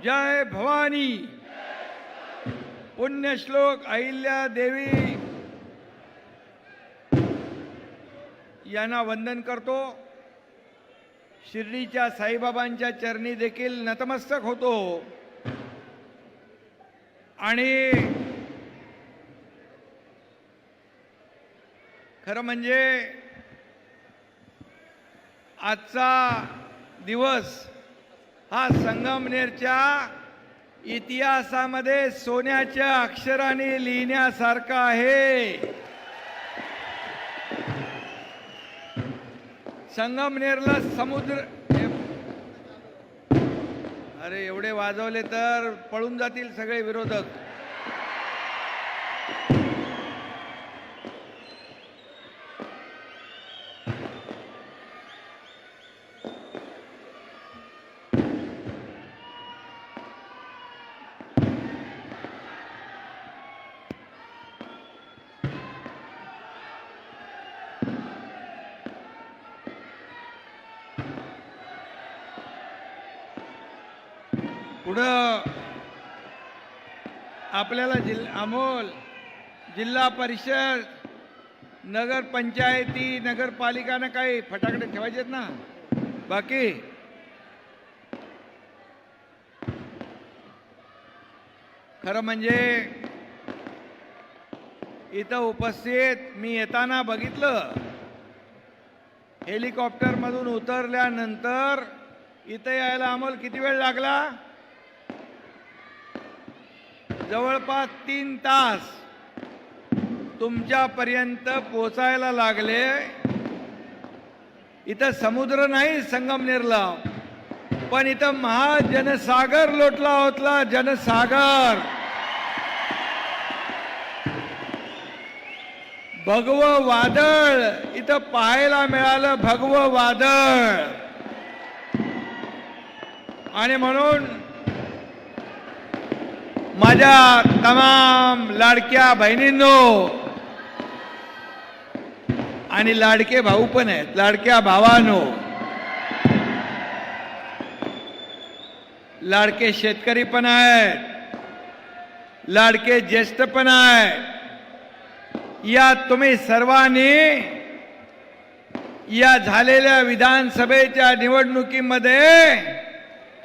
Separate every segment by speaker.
Speaker 1: जय भवानी। पुण्यश्लोक अहिल्या देवी यांना वंदन करतो। शिर्डीच्या साईबाबांच्या चरणी देखील नतमस्तक होतो आणि खरं म्हणजे आजचा दिवस हा संगमनेरच्या इतिहासामध्ये सोन्याच्या अक्षराने लिहिण्यासारखा आहे। संगमनेरला समुद्र, अरे एवढे वाजवले तर पळून जातील सगळे विरोधक। पुढं आपल्याला अमोल जिल्हा परिषद, नगर पंचायती, नगरपालिकांना काही फटाकडे ठेवायचेत ना, बाकी खरं म्हणजे इथं उपस्थित मी येताना बघितलं, हेलिकॉप्टर मधून उतरल्यानंतर इथं यायला अमोल किती वेळ लागला? जवळपास 3 तास तुमच्यापर्यंत पोचायला लागले। इथं समुद्र नाही संगमनेरला, पण इथं महाजनसागर लोटला होता, जनसागर। भगवं वादळ इथं पाहायला मिळालं, भगवं वादळ। आणि म्हणून माझ्या तमाम लाडक्या बहिणींनो आणि लाडके भाऊ पण आहेत, लाडक्या भावांनो, लाडके शेतकरी पण आहेत, लाडके ज्येष्ठ पण आहेत, या तुम्ही सर्वांनी या झालेल्या विधानसभेच्या निवडणुकीमध्ये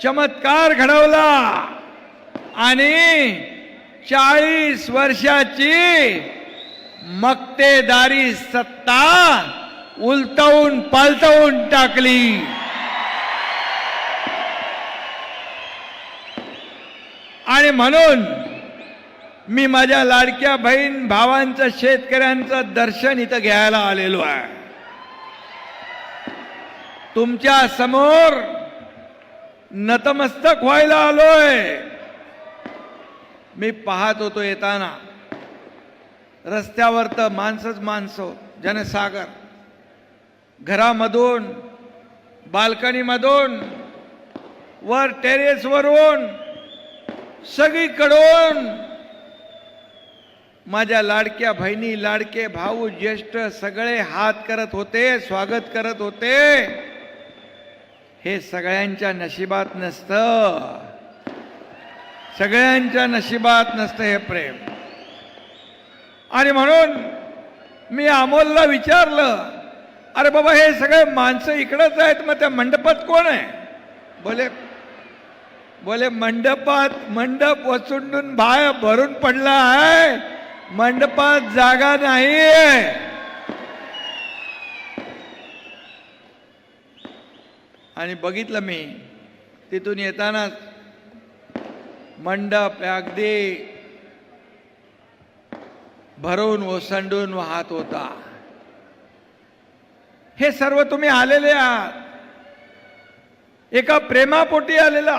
Speaker 1: चमत्कार घडवला आणि 40 वर्षाची मक्तेदारी सत्ता उलटवून पालटवून टाकली। आणि म्हणून मी माझ्या लाडक्या बहीण भावांचं, शेतकऱ्यांचं दर्शन इथं घ्यायला आलेलो आहे। तुमच्या समोर नतमस्तक व्हायला आलोय। मी पाहत होतो येताना रस्त्यावर तर माणसंच माणसं, जनसागर। घरामधून, बाल्कनीमधून, वर टेरेसवरून, सगळीकडून माझ्या लाडक्या बहिणी, लाडके भाऊ, ज्येष्ठ सगळे हात करत होते, स्वागत करत होते। हे सगळ्यांच्या नशिबात नसतं, सगळ्यांच्या नशिबात नसतं हे प्रेम। आणि म्हणून मी अमोलला विचारलं, अरे बाबा हे सगळे माणसं इकडंच आहेत, मग त्या मंडपात कोण आहे? बोले मंडप वसुंडून बाहेर भरून पडला आहे, मंडपात जागा नाहीये। आणि बघितलं मी तिथून येताना मंडप अगदी भरून ओसंडून वाहत होता। हे सर्व तुम्ही आलेले आहात, एका प्रेमापोटी आलेला,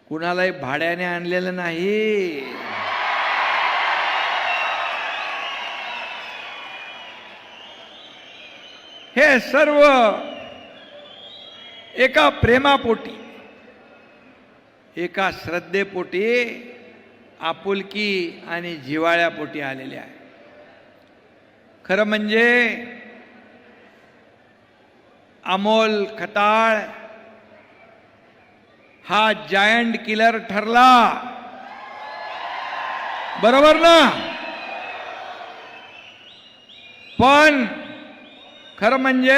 Speaker 1: कुणालाही भाड्याने आणलेलं नाही। हे सर्व एका प्रेमापोटी, एका श्रद्धेपोटी, आपुलकी आणि जिव्हाळ्यापोटी आलेले आहे। खरं म्हणजे अमोल खताळ हा जायंट किलर ठरला, बरोबर ना? पण खरं म्हणजे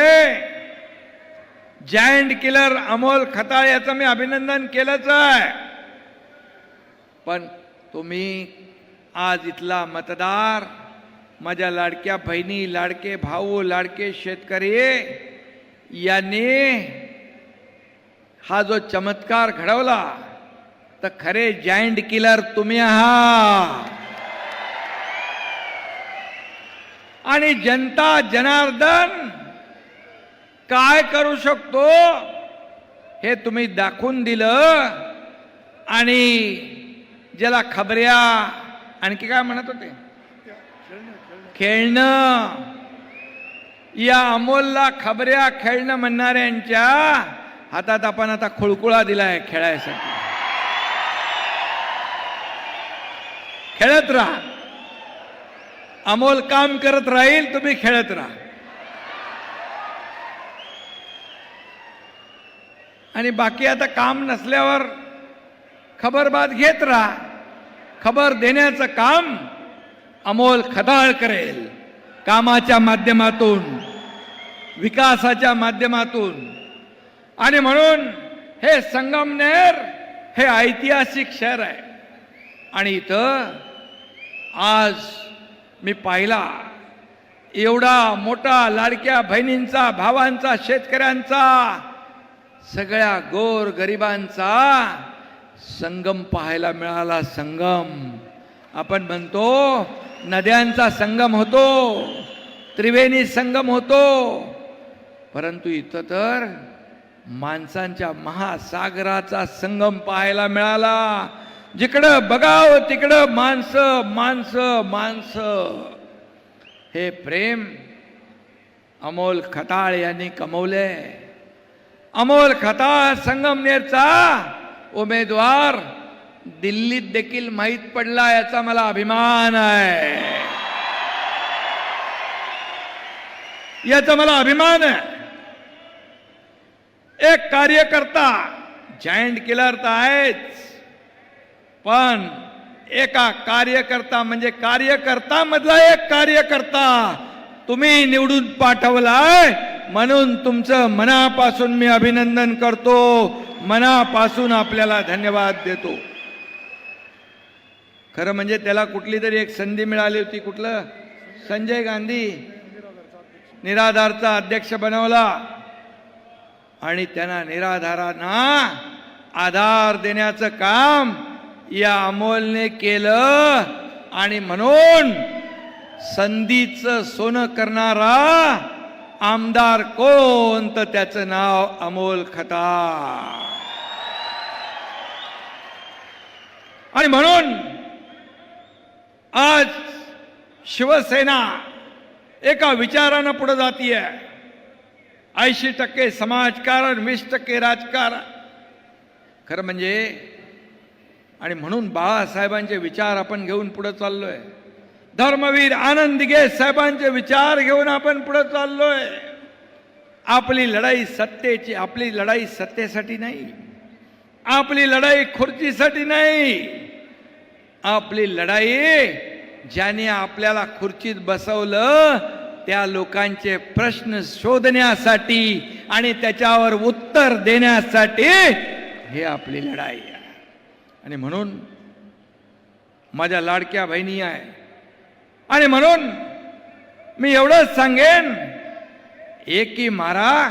Speaker 1: जायंट किलर अमोल खताळ याचं मी अभिनंदन केलंच आहे. पण तुम्ही आज इथला मतदार, माझ्या लाडक्या बहिणी, लाडके भाऊ, लाडके शेतकरी यांनी हा जो चमत्कार घडवला, तर खरे जायंट किलर तुम्ही आहात. आणि जनता जनार्दन काय करू शकतो हे तुम्ही दाखवून दिलं. आणि ज्याला खबऱ्या आणखी काय म्हणत होते, खेळणं, या अमोलला खबऱ्या खेळणं म्हणणाऱ्यांच्या हातात आपण आता खुळकुळा दिलाय खेळायसाठी. खेळत राहा, अमोल काम करत राहील, तुम्ही खेळत राहा. आणि बाकी आता काम नसल्यावर खबरबात घेत राहा. खबर देण्याचं काम अमोल खताळ करेल, कामाच्या माध्यमातून, विकासाच्या माध्यमातून. आणि म्हणून हे संगमनेर हे ऐतिहासिक शहर आहे. आणि इथं आज मी पाहिला एवढा मोठा लाडक्या बहिणींचा, भावांचा, शेतकऱ्यांचा, सगळ्या गोर गरिबांचा संगम पाहायला मिळाला. संगम आपण म्हणतो, नद्यांचा संगम होतो, त्रिवेणी संगम होतो, परंतु इथं तर माणसांच्या महासागराचा संगम पाहायला मिळाला. जिकडं बघावं तिकडं माणसं माणसं माणसं. हे प्रेम अमोल खताळ यांनी कमवले. अमोल खताळ संगमनेरचा उमेदवार दिल्लीत देखील माहीत पडला, याचा मला अभिमान आहे. याचा मला अभिमान आहे. एक कार्यकर्ता, जायंट किलर तर आहेच, पण एका कार्यकर्ता म्हणजे कार्यकर्ता मधला एक कार्यकर्ता तुम्ही निवडून पाठवलाय, म्हणून तुमचं मनापासून मी अभिनंदन करतो, मनापासून आपल्याला धन्यवाद देतो. खरं म्हणजे त्याला कुठली तरी एक संधी मिळाली होती. कुठलं? संजय गांधी निराधारचा अध्यक्ष बनवला आणि त्यांना निराधारांना आधार देण्याचं काम या अमोलने केलं. आणि म्हणून संधीचं सोनं करणारा आमदार कोण, तर त्याचं नाव अमोल खताळ. आणि म्हणून आज शिवसेना एका विचारानं पुढे जातीये. 80% समाजकारण, 20% राजकारण. खरं म्हणजे, आणि म्हणून बाळासाहेबांचे विचार आपण घेऊन पुढे चाललोय. धर्मवीर आनंद दिघे साहेबांचे विचार घेऊन आपण पुढे चाललोय. आपली लढाई सत्तेची, आपली लढाई सत्तेसाठी नाही, आपली लढाई खुर्चीसाठी नाही, आपली लढाई ज्याने आपल्याला खुर्चीत बसवलं त्या लोकांचे प्रश्न शोधण्यासाठी आणि त्याच्यावर उत्तर देण्यासाठी हे आपली लढाई आहे. आणि म्हणून माझ्या लाडक्या बहिणी आहे. आणि म्हणून मी एवढंच सांगेन, एक ही मारा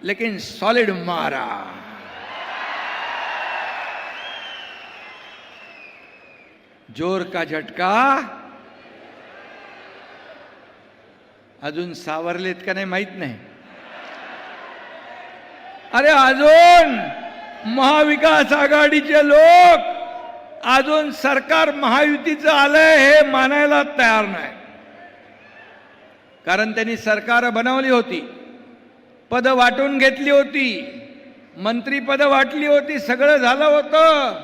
Speaker 1: लेकिन सॉलिड मारा. जोर का झटका. अजून सावरलेत का नाही माहित नाही. अरे अजून महाविकास आघाडीचे लोक अजून सरकार महायुतीचं आलंय हे मानायला तयार नाही. कारण त्यांनी सरकार बनवली होती, पद वाटून घेतली होती, मंत्रीपद वाटली होती, सगळं झालं होतं.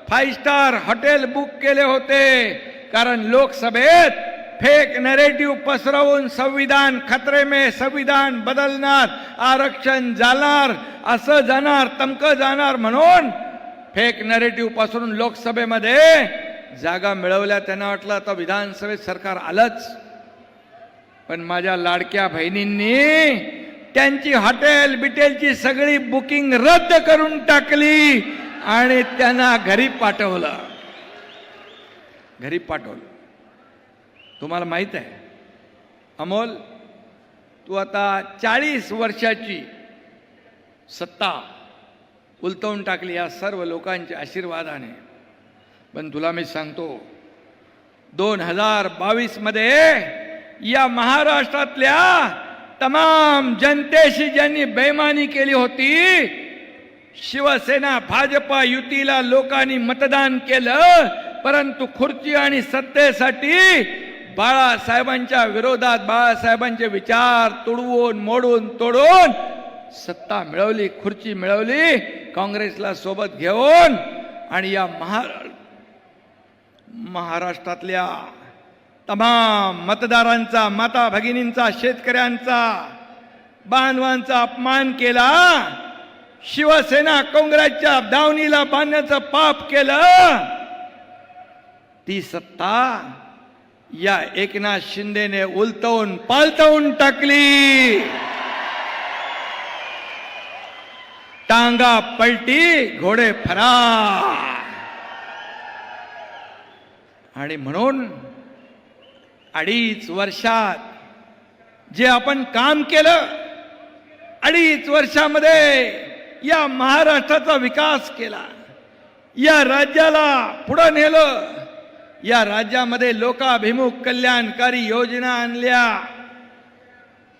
Speaker 1: 5 स्टार हॉटेल बुक केले होते. कारण लोकसभेत फेक नॅरेटिव्ह पसरवून संविधान खतरे में, संविधान बदलणार, आरक्षण जाणार, असं जाणार, तमकं जाणार म्हणून फेक नरेटिव्ह पासून लोकसभेमध्ये जागा मिळवल्या. त्यांना वाटलं आता विधानसभेत सरकार आलंच. पण माझ्या लाडक्या बहिणींनी त्यांची हॉटेल बिटेलची सगळी बुकिंग रद्द करून टाकली आणि त्यांना घरी पाठवलं. तुम्हाला माहित आहे अमोल, तू आता 40 वर्षाची सत्ता उलटवून टाकली या सर्व लोकांच्या आशीर्वादाने. पण तुला मी सांगतो 2022 मध्ये या महाराष्ट्रातल्या तमाम जनतेशी ज्यांनी बेईमानी केली होती, शिवसेना भाजपा युतीला लोकांनी मतदान केलं, परंतु खुर्ची आणि सत्तेसाठी बाळासाहेबांच्या विरोधात बाळासाहेबांचे विचार तुडवून मोडून तोडून सत्ता मिळवली, खुर्ची मिळवली काँग्रेसला सोबत घेऊन. आणि या महाराष्ट्रातल्या तमाम मतदारांचा, माता भगिनींचा, शेतकऱ्यांचा, बांधवांचा अपमान केला. शिवसेना काँग्रेसच्या दावणीला बांधण्याचं पाप केलं. ती सत्ता या एकनाथ शिंदेने उलटवून पालटवून टाकली. टांगा पलटी घोडे फरार. आणि म्हणून 2.5 वर्षात जे आपण काम केलं, 2.5 वर्षामध्ये या महाराष्ट्राचा विकास केला, या राज्याला पुढे नेलं, या राज्यामध्ये लोकाभिमुख कल्याणकारी योजना आणल्या.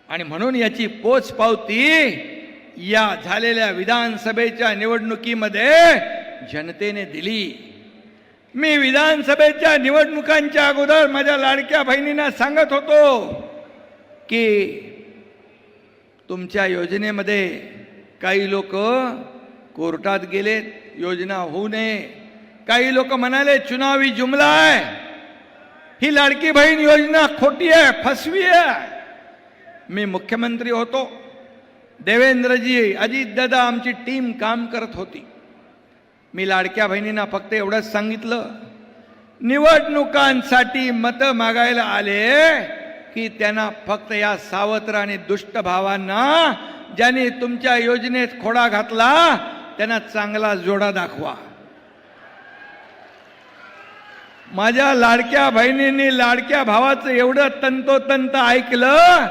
Speaker 1: आणि म्हणून याची पोचपावती या झालेल्या विधानसभेच्या निवडणुकीमध्ये जनतेने दिली. मी विधानसभेच्या निवडणुकांच्या अगोदर माझ्या लाडक्या बहिणींना सांगत होतो की तुमच्या योजनेमध्ये काही लोक कोर्टात गेलेत, योजना होऊ नये. काही लोक म्हणाले चुनावी जुमला आहे, ही लाडकी बहीण योजना खोटी आहे, फसवी आहे. मी मुख्यमंत्री होतो, देवेंद्रजी, अजितदादा, आमची टीम काम करत होती. मी लाडक्या बहिणींना फक्त एवढंच सांगितलं, निवडणुकांसाठी मतं मागायला आले की त्यांना फक्त या सावत्र आणि दुष्ट भावांना ज्यांनी तुमच्या योजनेत खोडा घातला त्यांना चांगला जोडा दाखवा. माझ्या लाडक्या बहिणींनी लाडक्या भावाचं एवढं तंतोतंत ऐकलं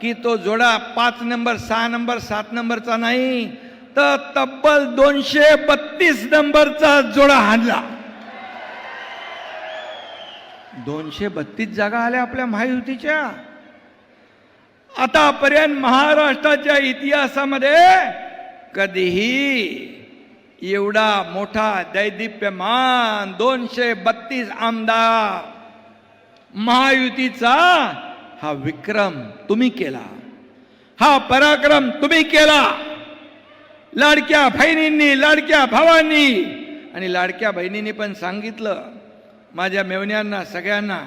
Speaker 1: की तो जोडा 5 नंबर, 6 नंबर, 7 नंबरचा नाही, तर तब्बल 232 नंबरचा जोडा हाणला. 232 जागा आल्या आपल्या महायुतीच्या. आतापर्यंत महाराष्ट्राच्या इतिहासामध्ये कधीही एवढा मोठा दैदिप्यमान 232 आमदार महायुतीचा हा विक्रम तुम्ही केला, हा पराक्रम तुम्ही केला. लाडक्या बहिणींनी, लाडक्या भावांनी आणि लाडक्या बहिणींनी पण सांगितलं माझ्या मेवण्यांना सगळ्यांना,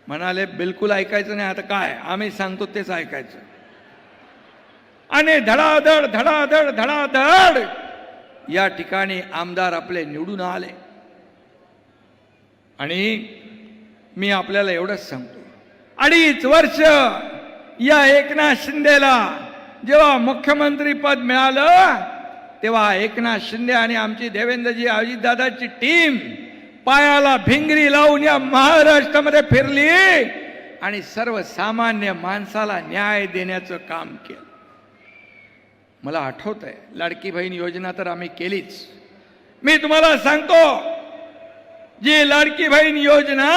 Speaker 1: म्हणाले बिलकुल ऐकायचं नाही, आता काय आम्ही सांगतो तेच ऐकायचं. आणि धडाधड धडाधड धडाधड या ठिकाणी आमदार आपले निवडून आले. आणि मी आपल्याला एवढंच सांगतो, 2.5 वर्ष या एकनाथ शिंदेला जेव्हा मुख्यमंत्री पद मिळालं तेव्हा एकनाथ शिंदे आणि आमची देवेंद्रजी, अजितदादाची टीम पायाला भिंगरी लावून या महाराष्ट्रामध्ये फिरली आणि सर्वसामान्य माणसाला न्याय देण्याचं काम केलं. मला आठवत आहे, लाडकी बहीण योजना तर आम्ही केलीच. मी तुम्हाला सांगतो, जी लाडकी बहीण योजना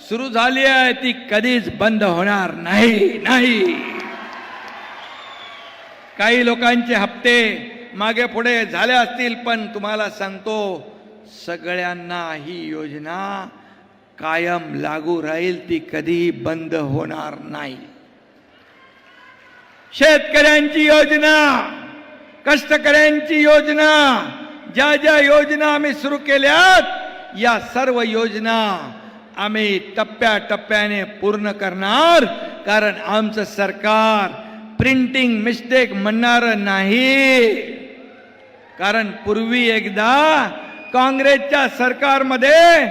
Speaker 1: सुरू झाली आहे ती कधीच बंद होणार नाही. काही लोकांचे हप्ते मागे पुढे झाले असतील, पण तुम्हाला सांगतो सगळ्यांना ही योजना कायम लागू राहील, ती कधीही बंद होणार नाही. शेतकऱ्यांची योजना, कष्टकऱ्यांची योजना, ज्या ज्या योजना आम्ही सुरू केल्यात या सर्व योजना आम्ही टप्प्याटप्प्याने पूर्ण करणार. कारण आमचं सरकार प्रिंटिंग मिस्टेक म्हणणार नाही. कारण पूर्वी एकदा काँग्रेसच्या सरकारमध्ये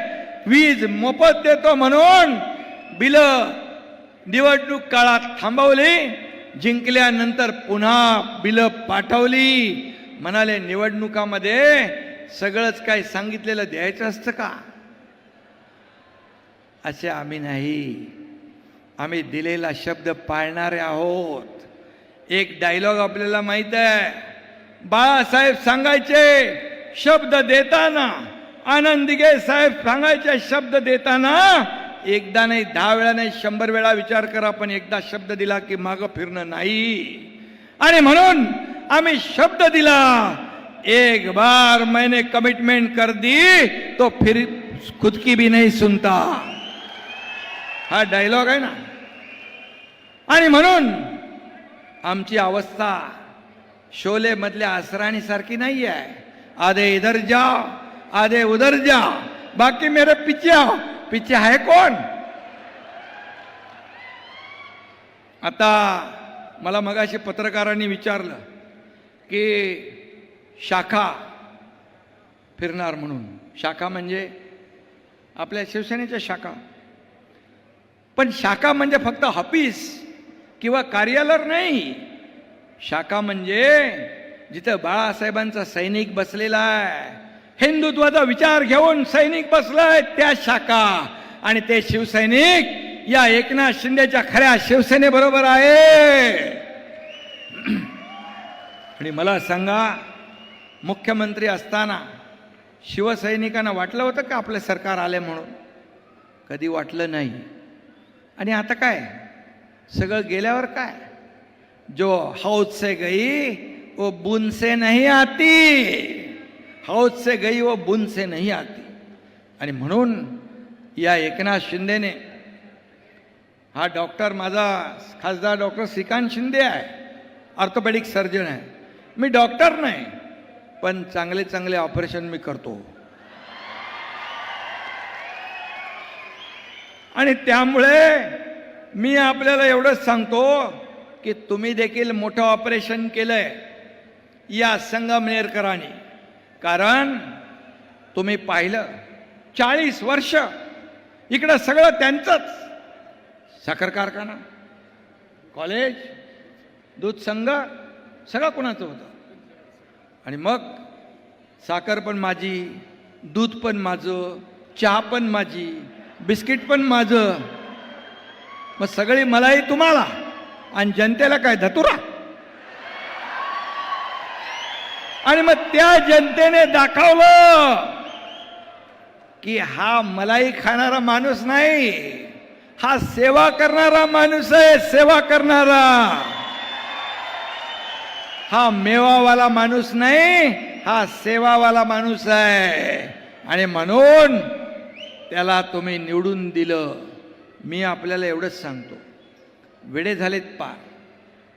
Speaker 1: वीज मोफत देतो म्हणून बिल निवडणूक काळात थांबवली, जिंकल्यानंतर पुन्हा बिल पाठवली. म्हणाले निवडणुकामध्ये सगळंच काय सांगितलेलं द्यायचं असतं का? असे आम्ही नाही. आम्ही दिलेला शब्द पाळणारे आहोत. एक डायलॉग आपल्याला माहित आहे, बाळासाहेब सांगायचे शब्द देताना, आनंद दिघे साहेब सांगायचे शब्द देताना, एकदा नाही 10 वेळा नाही 100 वेळा विचार करा, पण एकदा शब्द दिला की मागं फिरणं नाही. आणि म्हणून आम्ही शब्द दिला, एक बार मैंने कमिटमेंट कर दी तो फिर खुद की भी नहीं सुनता. हा डायलॉग आहे ना. आणि म्हणून आमची अवस्था शोले मधल्या असराणी सारखी नाही आहे. आधे इधर जाओ, आधे उधर जाओ, बाकी मेरे पीछे आओ. पीछे है कोण? आता मला मगाशी पत्रकारांनी विचारलं की शाखा फिरणार म्हणून. शाखा म्हणजे आपल्या शिवसेनेच्या शाखा. पण शाखा म्हणजे फक्त ऑफिस किंवा कार्यालय नाही. शाखा म्हणजे जिथं बाळासाहेबांचा सैनिक बसलेला आहे, हिंदुत्वाचा विचार घेऊन सैनिक बसलाय, त्या शाखा. आणि ते शिवसैनिक या एकनाथ शिंदेच्या खऱ्या शिवसेनेबरोबर आहे. आणि मला सांगा, मुख्यमंत्री असताना शिवसैनिकांना वाटलं होतं का आपलं सरकार आले म्हणून? कधी वाटलं नाही. आणि आता काय सगळं गेल्यावर काय, जो हौद से गई वो बूंद से नहीं आती, हौद से गई वो बूंद से नहीं आती. आणि म्हणून या एकनाथ शिंदेने, हा डॉक्टर माझा खासदार डॉक्टर श्रीकांत शिंदे आहे, ऑर्थोपेडिक सर्जन आहे. मी डॉक्टर नाही, पण चांगले चांगले ऑपरेशन मी करतो. आणि त्यामुळे मी आपल्याला एवढंच सांगतो की तुम्ही देखील मोठं ऑपरेशन केलंय या संगमनेरकरांनी. कारण तुम्ही पाहिलं 40 वर्ष इकडं सगळं त्यांचंच. साखर कारखाना, कॉलेज, दूध संघ सगळं कोणाचं होतं. आणि मग साखर पण माझी, दूध पण माझं, चहा पण माझी, बिस्किट पण माझं. मग सगळी मलाई तुम्हाला आणि जनतेला काय धतुरा. आणि मग त्या जनतेने दाखवलं की हा मलाई खाणारा माणूस नाही, हा सेवा करणारा माणूस आहे. सेवा करणारा, हा मेवावाला माणूस नाही, हा सेवावाला माणूस आहे. आणि म्हणून त्याला तुम्ही निवडून दिलं. मी आपल्याला एवढंच सांगतो, वेडे झालेत पार,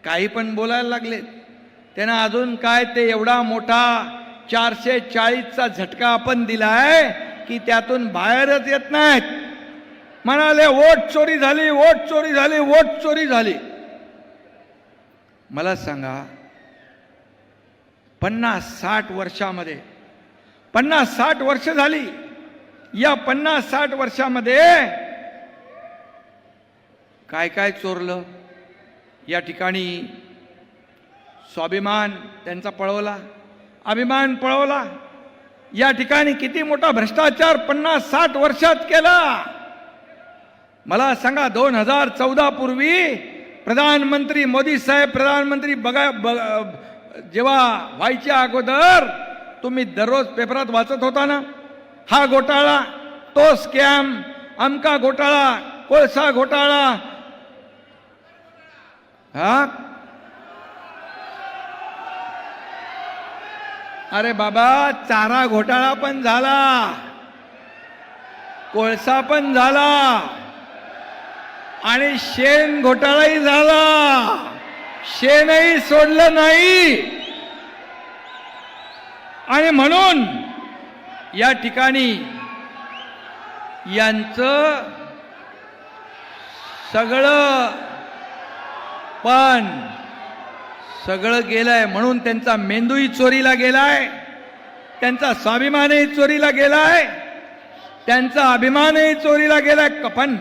Speaker 1: काही पण बोलायला लागलेत. त्यांना अजून काय ते एवढा मोठा 440चा झटका आपण दिलाय की त्यातून बाहेरच येत नाहीत. म्हणाले वोट चोरी झाली, वोट चोरी झाली, वोट चोरी झाली. मला सांगा, 50-60 वर्षामध्ये, 50-60 वर्ष झाली, या 50-60 वर्षामध्ये काय काय चोरलं? या ठिकाणी स्वाभिमान त्यांचा पळवला, अभिमान पळवला. या ठिकाणी किती मोठा भ्रष्टाचार 50-60 वर्षात केला. मला सांगा, 2014 पूर्वी प्रधानमंत्री मोदी साहेब प्रधानमंत्री जेव्हा व्हायच्या अगोदर तुम्ही दररोज पेपरात वाचत होता ना, हा घोटाळा, तो स्कॅम, अमका घोटाळा, कोळसा घोटाळा. हा, अरे बाबा, चारा घोटाळा पण झाला, कोळसा पण झाला आणि शेण घोटाळाही झाला. शेणही सोडलं नाही. आणि म्हणून या ठिकाणी यांचं सगळं पण सगळं गेलंय म्हणून त्यांचा मेंदूही चोरीला गेलाय, त्यांचा स्वाभिमानही चोरीला गेलाय, त्यांचा अभिमानही चोरीला गेलाय. कपन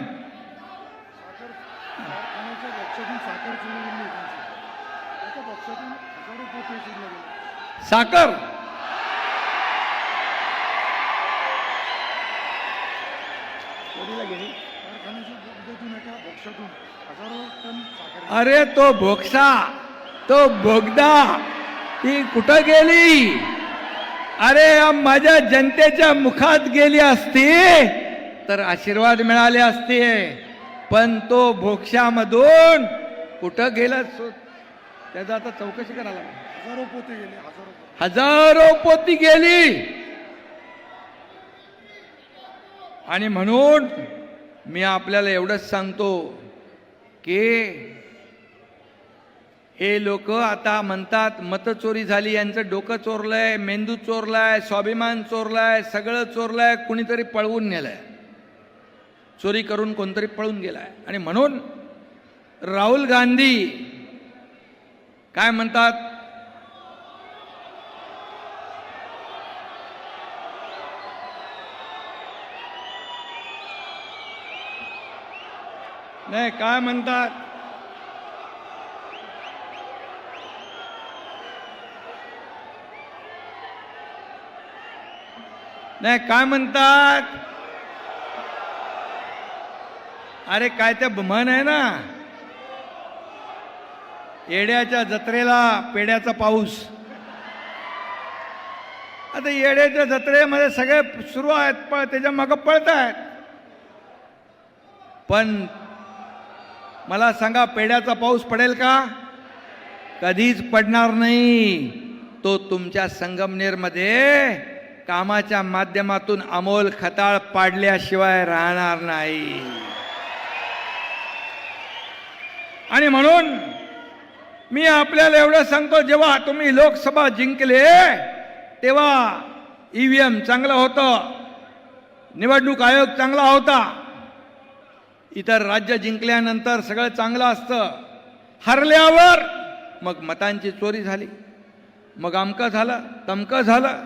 Speaker 1: साखर अरे तो भोक्सा, तो बोगदा ती कुठं गेली? अरे माझ्या जनतेच्या मुखात गेली असती तर आशीर्वाद मिळाले असते, पण तो भोक्शामधून कुठं गेला? त्याचा आता चौकशी करायला. हजारो पोती गेली. आणि म्हणून मी आपल्याला एवढंच सांगतो की हे लोक आता म्हणतात मतचोरी झाली, यांचं डोकं चोरलंय, मेंदू चोरलाय, स्वाभिमान चोरलाय, सगळं चोरलंय, कुणीतरी पळवून नेलंय, चोरी करून कोणतरी पळून गेलाय. आणि म्हणून राहुल गांधी काय म्हणतात, नाही काय म्हणतात, नाही काय म्हणतात, अरे काय ते म्हण आहे ना, येड्याच्या जत्रेला पेड्याचा पाऊस. आता येड्याच्या जत्रेमध्ये सगळे सुरू आहेत, पण त्याच्या मागं पळत आहेत. पण मला सांगा, पेड्याचा पाऊस पडेल का? कधीच पडणार नाही. तो तुमच्या संगमनेरमध्ये कामाच्या माध्यमातून अमोल खताळ पाडल्याशिवाय राहणार नाही. आणि म्हणून मी आपल्याला एवढं सांगतो, जेव्हा तुम्ही लोकसभा जिंकले तेव्हा ईव्हीएम चांगलं होतं, निवडणूक आयोग चांगला होता, इतर राज्य जिंकल्यानंतर सगळं चांगलं असतं. हरल्यावर मग मतांची चोरी झाली, मग अमकं झालं, तमकं झालं.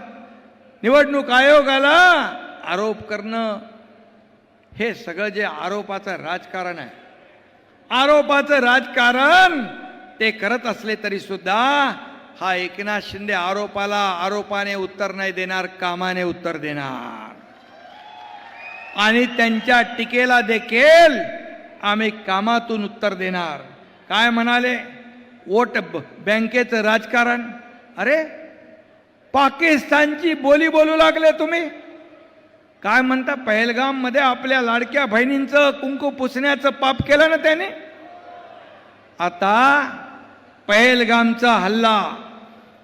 Speaker 1: निवडणूक आयोगाला आरोप करणं हे सगळं जे आरोपाचं राजकारण आहे, आरोपाचं राजकारण ते करत असले तरी सुद्धा हा एकनाथ शिंदे आरोपाला आरोपाने उत्तर नाही देणार, कामाने उत्तर देणार. आणि त्यांच्या टीकेला देखील आम्ही कामातून उत्तर देणार. काय म्हणाले, वोट बँकेचं राजकारण. अरे पाकिस्तानची बोली बोलू लागले तुम्ही. काय म्हणता, पहलगाम मध्ये आपल्या लाडक्या बहिणींचं कुंकू पुसण्याचं पाप केलं ना त्याने. आता पहलगामचा हल्ला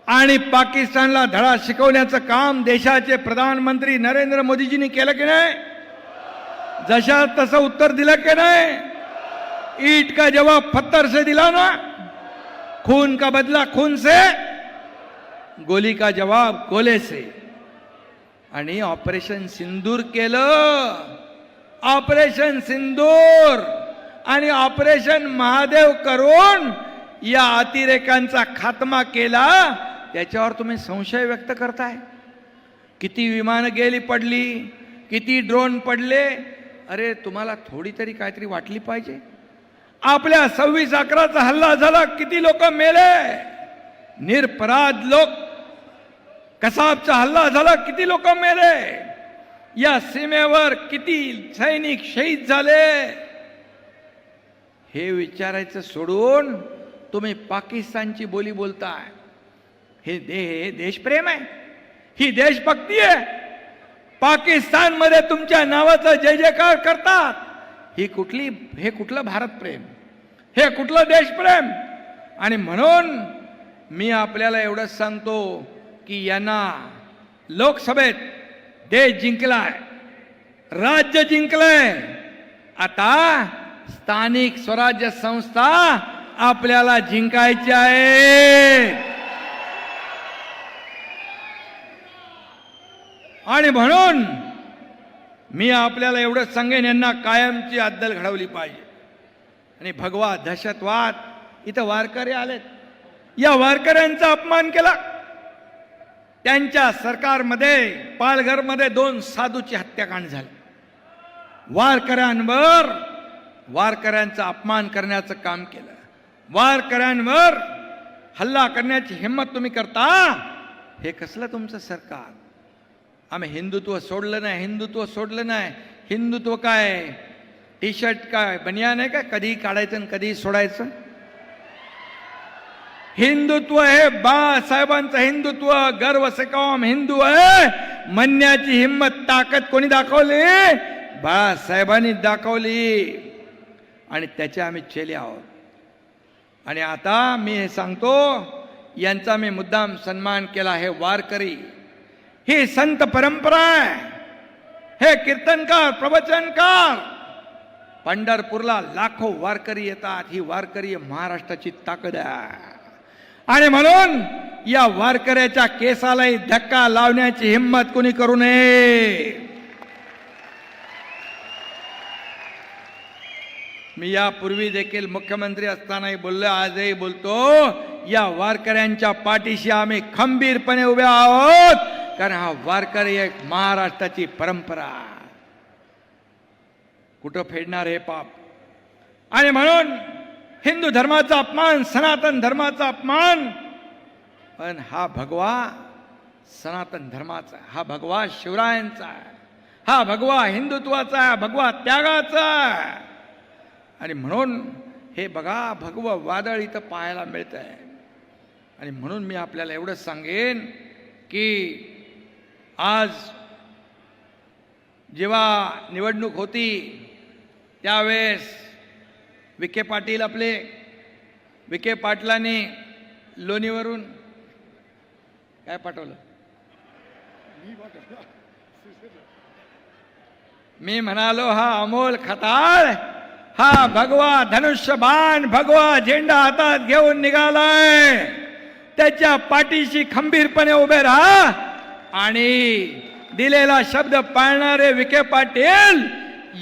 Speaker 1: आणि पाकिस्तानला धडा शिकवण्याचं काम देशाचे प्रधानमंत्री नरेंद्र मोदीजींनी केलं की नाही? जशा तसं उत्तर दिलं की नाही? ईट का जवाब पत्थर से दिला ना, खून का बदला खून से, गोली का जवाब गोले से. आणि ऑपरेशन सिंदूर केलं, ऑपरेशन सिंदूर आणि ऑपरेशन महादेव करून या अतिरेकांचा खात्मा केला. त्याच्यावर तुम्ही संशय व्यक्त करताय. किती विमानं गेली पडली, किती ड्रोन पडले. अरे तुम्हाला थोडी तरी काहीतरी वाटली पाहिजे. आपल्या 26/11चा हल्ला झाला, किती लोक मेले, निरपराध लोक. कसाबचा हल्ला झाला, किती लोक मेले. या सीमेवर किती सैनिक शहीद झाले. हे विचारायचं सोडून तुम्ही पाकिस्तानची बोली बोलताय. हे देशप्रेम आहे, ही देशभक्ती आहे. पाकिस्तानमध्ये तुमच्या नावाचा जय जयकार करतात. हे कुठलं भारत प्रेम, हे कुठलं देशप्रेम. आणि म्हणून मी आपल्याला एवढंच सांगतो की यांना लोकसभेत देश जिंकलाय, राज्य जिंकलंय. आता स्थानिक स्वराज्य संस्था आपल्याला जिंकायची आहे. आणि म्हणून मी आपल्याला एवढंच सांगेन, यांना कायमची अद्दल घडवली पाहिजे. आणि भगवा दहशतवाद, इथं वारकरी आलेत, या वारकऱ्यांचा अपमान केला. त्यांच्या सरकारमध्ये पालघरमध्ये 2 साधूची हत्याकांड झाली. वारकऱ्यांचा अपमान करण्याचं काम केलं. वारकऱ्यांवर हल्ला करण्याची हिम्मत तुम्ही करता. हे कसलं तुमचं सरकार? आम्ही हिंदुत्व सोडलं नाही. हिंदुत्व काय? टी शर्ट काय बनियान आहे का? कधी काढायचं आणि कधी सोडायचं? हिंदुत्व हे बाळासाहेबांचं हिंदुत्व. गर्व से कौम हिंदू आहे म्हणण्याची हिम्मत ताकद कोणी दाखवली? बाळासाहेबांनी दाखवली आणि त्याचे आम्ही चेले आहोत. आणि आता मी हे सांगतो, यांचा मी मुद्दाम सन्मान केला. हे वारकरी, ही संत परंपरा आहे. हे कीर्तनकार, प्रवचनकार, पंढरपूरला लाखो वारकरी येतात. ही वारकरी महाराष्ट्राची ताकद आहे. आणि म्हणून या वारकऱ्याच्या केसालाही धक्का लावण्याची हिम्मत कोणी करू नये. मी यापूर्वी देखील मुख्यमंत्री असतानाही बोललो, आजही बोलतो, या वारकऱ्यांच्या पाठीशी आम्ही खंबीरपणे उभे आहोत. कारण हा वारकरी एक महाराष्ट्राची परंपरा. कुठं फेडणार हे पाप? आणि म्हणून हिंदू धर्माचा अपमान, सनातन धर्माचा अपमान. पण हा भगवा सनातन धर्माचा, हा भगवा शिवरायांचा, हा भगवा हिंदुत्वाचा, भगवा त्यागाचा. आणि म्हणून हे बघा, भगवं वादळ इथं पाहायला मिळत आहे. आणि म्हणून मी आपल्याला एवढंच सांगेन की आज जेव्हा निवडणूक होती त्यावेळेस विखे पाटील, आपले विखे पाटलांनी लोणीवरून काय पाठवलं? मी म्हणालो, हा अमोल खताळ, हा भगवा धनुष्यबाण, भगवा झेंडा हातात घेऊन निघालाय. त्याच्या पाठीशी खंबीरपणे उभे राहा. आणि दिलेला शब्द पाळणारे विखे पाटील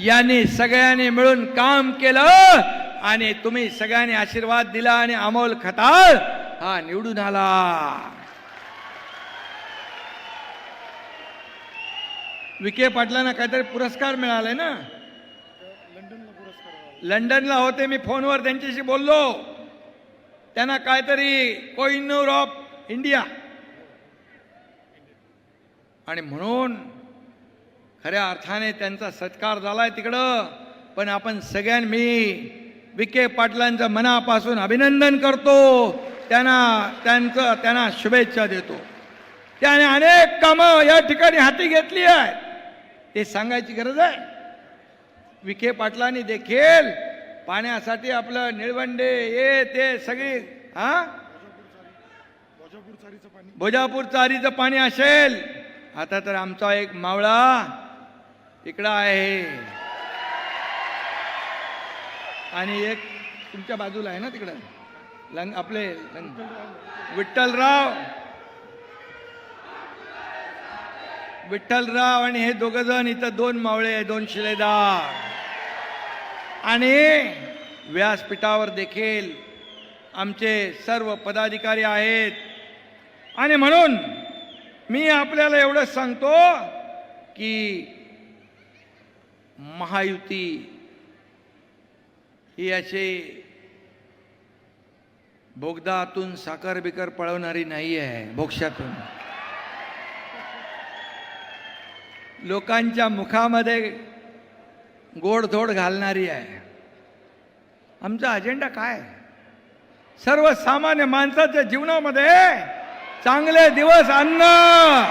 Speaker 1: यांनी सगळ्यांनी मिळून काम केलं. आणि तुम्ही सगळ्यांनी आशीर्वाद दिला आणि अमोल खताळ हा निवडून आला. विखे पाटलांना काहीतरी पुरस्कार मिळालाय ना? लंडनला होते, मी फोनवर त्यांच्याशी बोललो. त्यांना काहीतरी कोहिनूर ऑफ इंडिया. आणि म्हणून खऱ्या अर्थाने त्यांचा सत्कार झालाय तिकडं. पण आपण सगळ्यांनी विखे पाटलांचं मनापासून अभिनंदन करतो. त्यांना शुभेच्छा देतो. त्याने अनेक कामं या ठिकाणी हाती घेतली आहेत, ते सांगायची गरज आहे. विखे पाटलांनी देखील पाण्यासाठी आपलं निळवंडे हे ते सगळी भोजापूर चारीचं पाणी असेल. आता तर आमचा एक मावळा इकडं आहे आणि एक तुमच्या बाजूला आहे ना तिकडं आपले विठ्ठलराव आणि हे दोघ जण इथं 2 मावळे, 2 शिलेदार. आणि व्यासपीठावर देखील आमचे सर्व पदाधिकारी आहेत. आणि म्हणून मी आपल्याला एवढंच सांगतो की महायुती ही अशी बोगदातून साखर बिकर पळवणारी नाही आहे, बोक्षातून. लोकांच्या मुखामध्ये गोडधोड घालणारी आहे. आमचा अजेंडा काय? सर्वसामान्य माणसाच्या जीवनामध्ये चांगले दिवस आणणं.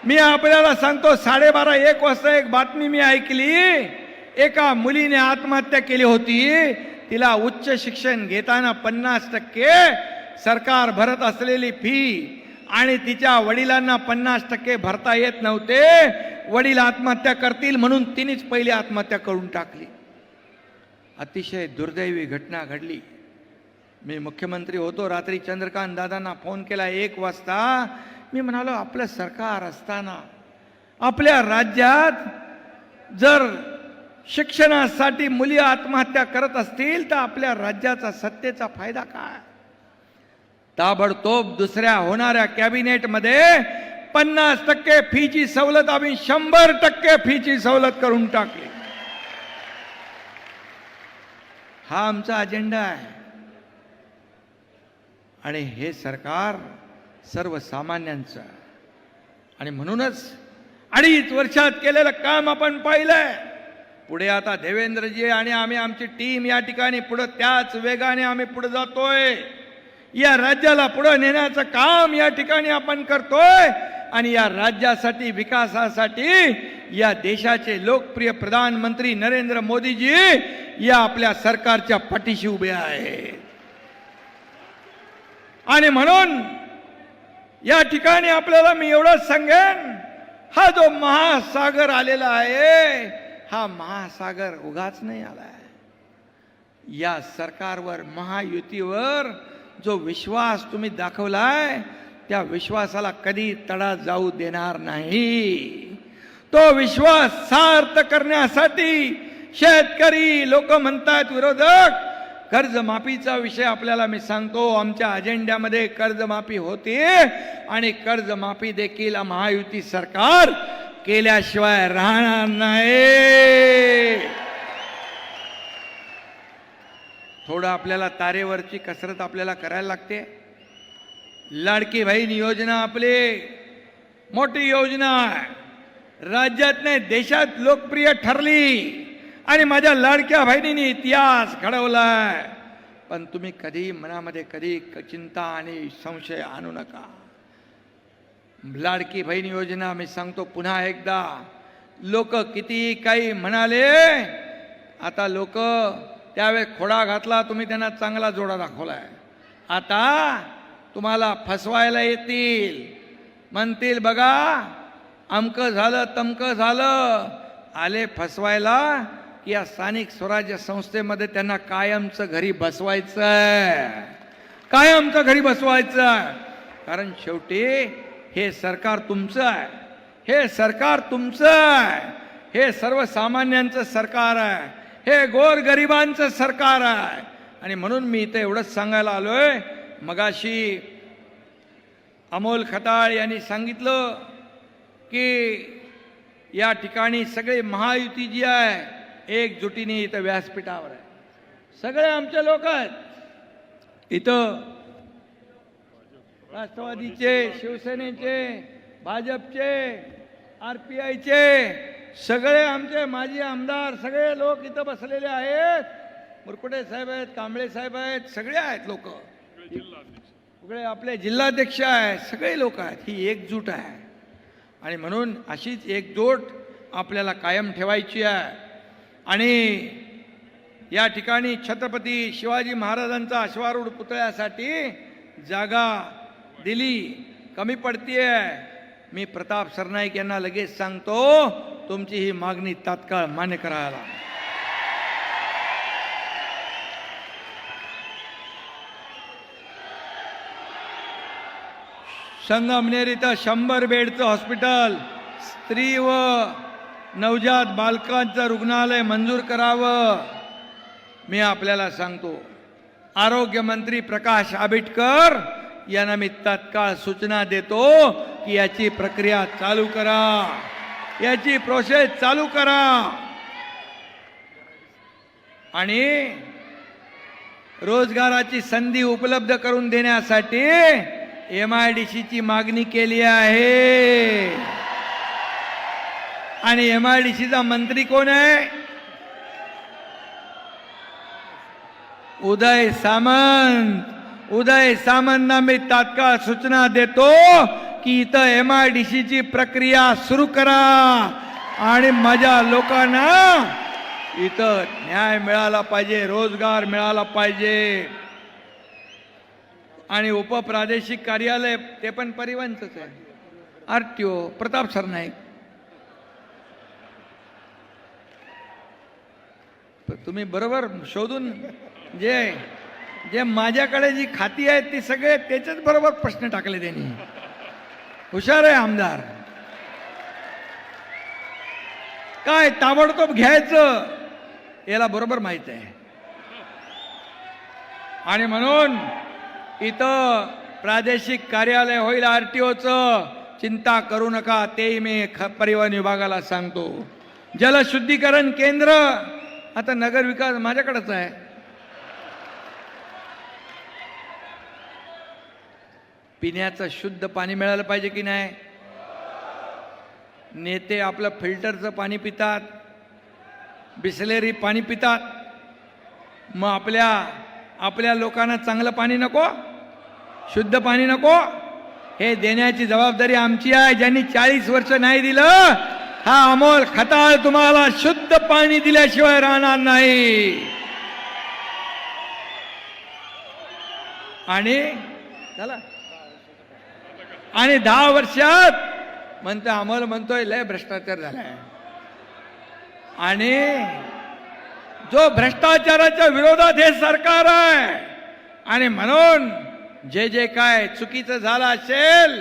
Speaker 1: मी आपल्याला सांगतो, 12:30-1 वाजता एक बातमी मी ऐकली. एका मुलीने आत्महत्या केली होती. तिला उच्च शिक्षण घेताना 50% सरकार भरत असलेली फी आणि तिच्या वडिलांना 50% भरता येत नव्हते. वडील आत्महत्या करतील म्हणून तिनेच पहिली आत्महत्या करून टाकली. अतिशय दुर्दैवी घटना घडली. मी मुख्यमंत्री होतो. रात्री चंद्रकांत दादांना फोन केला 1 वाजता. मी म्हणालो, आपलं सरकार असताना आपल्या राज्यात जर शिक्षणासाठी मुली आत्महत्या करत असतील तर आपल्या राज्याचा सत्तेचा फायदा काय? ताबडतोब दुसऱ्या होणाऱ्या कॅबिनेटमध्ये 50% फीची सवलत आम्ही 100% फीची सवलत करून टाकली. हा आमचा अजेंडा आहे. आणि हे सरकार सर्वसामान्यांचं आहे. आणि म्हणूनच 2.5 वर्षात केलेलं काम आपण पाहिलंय. पुढे आता देवेंद्रजी आणि आम्ही आमची टीम या ठिकाणी पुढे त्याच वेगाने आम्ही पुढे जातोय. या राज्याला पुढे नेण्याचं काम या ठिकाणी आपण करतोय. आणि या राज्यासाठी विकासासाठी या देशाचे लोकप्रिय प्रधानमंत्री नरेंद्र मोदीजी या आपल्या सरकारच्या पाठीशी उभे आहेत. आणि म्हणून या ठिकाणी आपल्याला मी एवढंच सांगेन, हा जो महासागर आलेला आहे हा महासागर उगाच नाही आलाय. या सरकारवर महायुतीवर जो विश्वास तुम्ही दाखवलाय त्या विश्वासाला कधी तडा जाऊ देणार नाही. तो विश्वास सार्थ करण्यासाठी शेतकरी लोक म्हणतात विरोधक कर्जमाफीचा विषय आपल्याला मी सांगतो, आमच्या अजेंड्यामध्ये कर्जमाफी होते आणि कर्जमाफी देखील महायुती सरकार केल्याशिवाय राहणार नाही. थोडं आपल्याला तारेवरची कसरत आपल्याला करायला लागते. लाडकी बहीण योजना आपली मोठी योजना आहे, राज्यात नाही देशात लोकप्रिय ठरली आणि माझ्या लाडक्या बहिणीने इतिहास घडवलाय. पण तुम्ही कधी मनामध्ये कधी चिंता आणि संशय आणू नका. लाडकी बहीण योजना मी सांगतो पुन्हा एकदा, लोक किती काही म्हणाले, आता लोक त्यावेळेस खोडा घातला, तुम्ही त्यांना चांगला जोडा दाखवलाय. आता तुम्हाला फसवायला येतील, म्हणतील बघा अमकं झालं तमकं झालं, आले फसवायला की या स्थानिक स्वराज्य संस्थेमध्ये त्यांना कायमचं घरी बसवायचं, कायमचं घरी बसवायचं. कारण शेवटी हे सरकार तुमचं आहे, हे सरकार तुमचं आहे, हे सर्वसामान्यांचं सरकार आहे, हे गोरगरिबांचं सरकार आहे. आणि म्हणून मी इथे एवढंच सांगायला आलोय. मगाशी अमोल खताळ यांनी सांगितलं की या ठिकाणी सगळे महायुती जी आहे एकजुटीने इथं व्यासपीठावर आहे, सगळे आमचे लोक आहेत. इथं राष्ट्रवादीचे, शिवसेनेचे, भाजपचे, RPIचे सगळे आमचे माजी आमदार सगळे लोक इथं बसलेले आहेत. मुरकुटे साहेब आहेत, कांबळे साहेब आहेत, सगळे आहेत लोक, सगळे आपले जिल्हाध्यक्ष आहेत, सगळे लोक आहेत. ही एकजूट आहे. आणि म्हणून अशीच एकजूट आपल्याला कायम ठेवायची आहे. आणि या ठिकाणी छत्रपती शिवाजी महाराजांचा अश्वारूढ पुतळ्यासाठी जागा दिली, कमी पडतीये. मी प्रताप सरनाईक यांना लगेच सांगतो, तुमची ही मागणी तात्काळ मान्य करायला. संगमनेर इथं 100 बेडचं हॉस्पिटल, स्त्री व नवजात बालकांचं रुग्णालय मंजूर करावं. मी आपल्याला सांगतो, आरोग्यमंत्री प्रकाश आंबेडकर यांना मी तात्काळ सूचना देतो की याची प्रक्रिया चालू करा, याची प्रोसेस चालू करा. आणि रोजगाराची संधी उपलब्ध करून देण्यासाठी MIDCची मागणी केली आहे. आणि MIDCचा मंत्री कोण आहे? उदय सामंत. उदय सामंतना मी तात्काळ सूचना देतो की इथं MIDCची प्रक्रिया सुरू करा आणि माझ्या लोकांना इथं न्याय मिळाला पाहिजे, रोजगार मिळाला पाहिजे. आणि उपप्रादेशिक कार्यालय ते पण परिवहनच आहे, RTO प्रताप सरनाईक. तुम्ही बरोबर शोधून जे जे माझ्याकडे जी खाती आहेत ती सगळे त्याच्याच बरोबर प्रश्न टाकले त्यांनी. हुशार आहे आमदार. काय ताबडतोब घ्यायचं याला बरोबर माहित आहे. आणि म्हणून इथं प्रादेशिक कार्यालय होईल आरटीओचं, चिंता करू नका, तेही मी परिवहन विभागाला सांगतो. जलशुद्धीकरण केंद्र आता नगर विकास माझ्याकडेच आहे. पिण्याचं शुद्ध पाणी मिळालं पाहिजे की नाही. नेते आपलं फिल्टरचं पाणी पितात, बिसलेरी पाणी पितात. मग आपल्या लोकांना चांगलं पाणी नको, शुद्ध पाणी नको. हे देण्याची जबाबदारी आमची आहे. ज्यांनी 40 वर्ष नाही दिलं, हा अमोल खताळ तुम्हाला शुद्ध पाणी दिल्याशिवाय राहणार नाही. आणि झालं. आणि 10 वर्षात म्हणतो अमोल म्हणतोय लय भ्रष्टाचार झालाय. आणि जो भ्रष्टाचाराच्या विरोधात हे सरकार आहे. आणि म्हणून जे काय चुकीचं झालं असेल,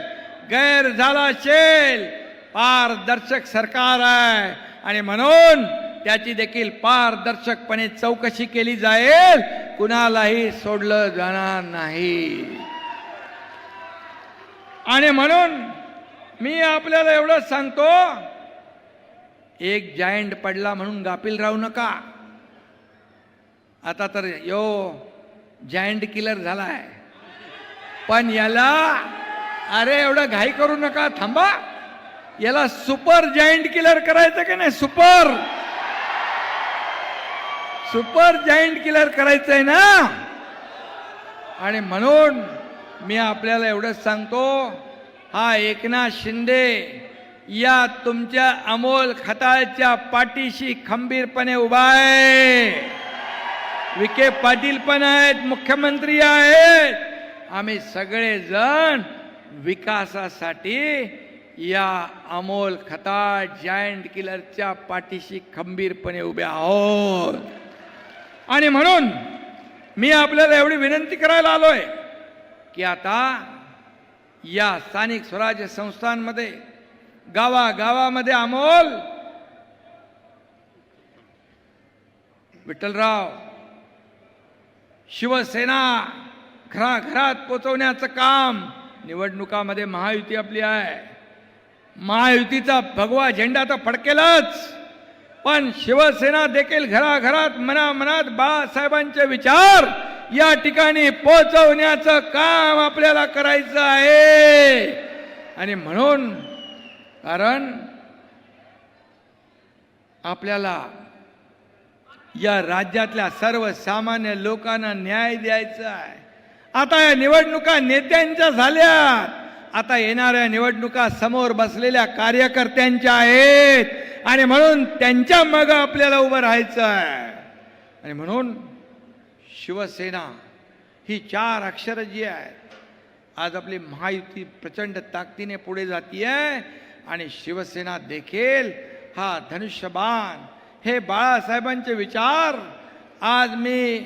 Speaker 1: गैर झालं असेल, पारदर्शक सरकार आहे. आणि म्हणून त्याची देखील पारदर्शकपणे चौकशी केली जाईल, कुणालाही सोडलं जाणार नाही. आणि म्हणून मी आपल्याला एवढंच सांगतो, एक जायंट पडला म्हणून गाफील राहू नका. आता तर जायंट किलर झालाय, पण याला अरे एवढं घाई करू नका, थांबा. याला सुपर जायंट किलर करायचं की नाही. सुपर जायंट किलर करायचंय ना. आणि म्हणून मी आपल्याला एवढंच सांगतो, हा एकनाथ शिंदे या तुमच्या अमोल खताळच्या पाठीशी खंबीरपणे उभा आहे. विखे पाटील पण आहेत, मुख्यमंत्री आहेत. आम्ही सगळेजण विकासासाठी या अमोल खताळ जायंट किलरच्या पाठीशी खंबीरपणे उभे आहोत. आणि म्हणून मी आपल्याला एवढी विनंती करायला आलोय की आता या स्थानिक स्वराज्य संस्थांमध्ये, गावागावामध्ये अमोल विठ्ठलराव शिवसेना घराघरात पोचवण्याचं काम. निवडणुकामध्ये महायुती आपली आहे. महायुतीचा भगवा झेंडा तर फडकेलच, पण शिवसेना देखील घराघरात मनामनात बाळासाहेबांचे विचार या ठिकाणी पोहोचवण्याचं काम आपल्याला करायचं आहे. आणि म्हणून कारण आपल्याला या राज्यातल्या सर्वसामान्य लोकांना न्याय द्यायचा आहे. आता या निवडणुका नेत्यांच्या झाल्यात, आता येणाऱ्या निवडणुका समोर बसलेल्या कार्यकर्त्यांच्या आहेत. आणि म्हणून त्यांच्या मागे आपल्याला उभं राहायचं आहे. आणि म्हणून शिवसेना ही 4 अक्षर जी आहेत, आज आपली महायुती प्रचंड ताकदीने पुढे जातीये. आणि शिवसेना देखील हा धनुष्यबाण, हे बाळासाहेबांचे विचार. आज मी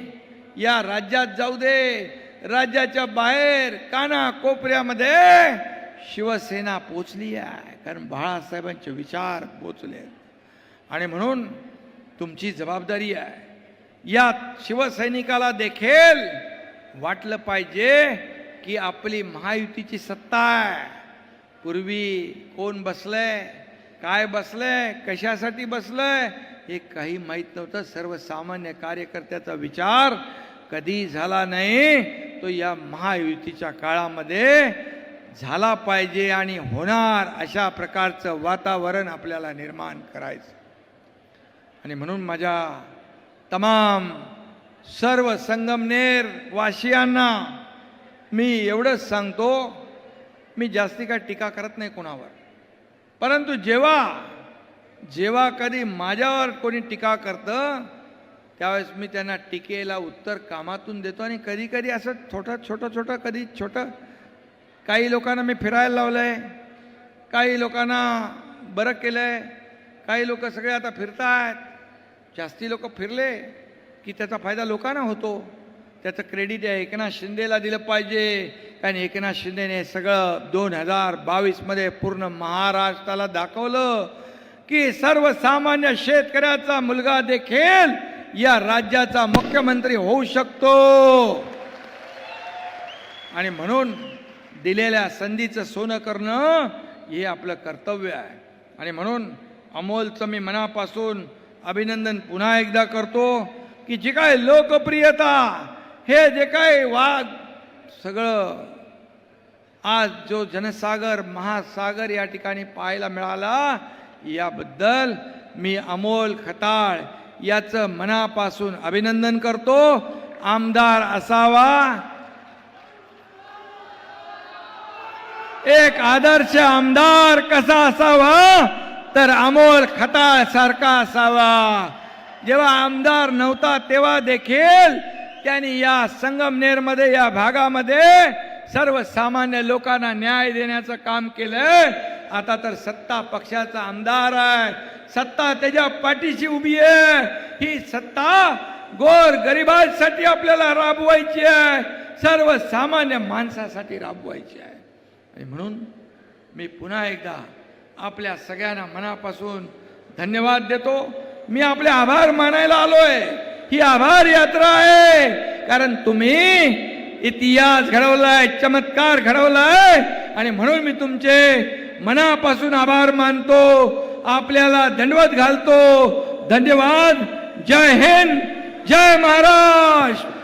Speaker 1: या राज्यात जाऊ दे, राज्याच्या बाहेर काना कोपऱ्यामध्ये शिवसेना पोचली आहे, कारण बाळासाहेबांचे विचार पोचले. आणि म्हणून तुमची जबाबदारी आहे, या शिवसैनिकाला देखील वाटलं पाहिजे की आपली महायुतीची सत्ता आहे. पूर्वी कोण बसलंय, काय बसलंय, कशासाठी बसलंय हे काही माहीत नव्हतं. सर्वसामान्य कार्यकर्त्याचा विचार कधी झाला नाही, तो या महायुतीच्या काळामध्ये झाला पाहिजे आणि होणार. अशा प्रकारचं वातावरण आपल्याला निर्माण करायचं. आणि म्हणून माझ्या तमाम सर्व संगमनेर वासियांना मी एवढंच सांगतो, मी जास्ती काय टीका करत नाही कोणावर, परंतु जेव्हा कधी माझ्यावर कोणी टीका करतं त्यावेळेस मी त्यांना टीकेला उत्तर कामातून देतो. आणि कधी कधी असं छोटं कधी छोटं, काही लोकांना मी फिरायला लावलंय, काही लोकांना बरं केलंय, काही लोक सगळे आता फिरतायत. जास्ती लोक फिरले की त्याचा फायदा लोकांना होतो. त्याचं क्रेडिट आहे एकनाथ शिंदेला दिलं पाहिजे, कारण एकनाथ शिंदेने सगळं 2022 मध्ये पूर्ण महाराष्ट्राला दाखवलं की सर्वसामान्य शेतकऱ्याचा मुलगा देखील या राज्याचा मुख्यमंत्री होऊ शकतो. आणि म्हणून दिलेल्या संधीचं सोनं करणं हे आपलं कर्तव्य आहे. आणि म्हणून अमोलचं मी मनापासून अभिनंदन पुन्हा एकदा करतो की जी काय लोकप्रियता, हे जे काय वाद, सगळं आज जो जनसागर महासागर या ठिकाणी पाहायला मिळाला, याबद्दल मी अमोल खताळ याचं मनापासून अभिनंदन करतो. आमदार असावा, एक आदर्श आमदार कसा असावा तर अमोल खताळ सारखा असावा. जेव्हा आमदार नव्हता तेव्हा देखील त्यांनी या संगमनेरमध्ये, या भागामध्ये सर्वसामान्य लोकांना न्याय देण्याचं काम केलंय. आता तर सत्ता पक्षाचा आमदार आहे, सत्ता त्याच्या पाठीशी उभी आहे. ही सत्ता गोर गरिबांसाठी आपल्याला राबवायची आहे, सर्वसामान्य माणसासाठी राबवायची आहे. आणि म्हणून मी पुन्हा एकदा आपल्या सगळ्यांना मनापासून धन्यवाद देतो. मी आपले आभार मानायला आलोय. ही आभार यात्रा आहे, कारण तुम्ही इतिहास घडवलाय, चमत्कार घडवलाय. आणि म्हणून मी तुमचे मनापासून आभार मानतो, आपल्याला दंडवत घालतो. धन्यवाद. जय हिंद, जय महाराष्ट्र.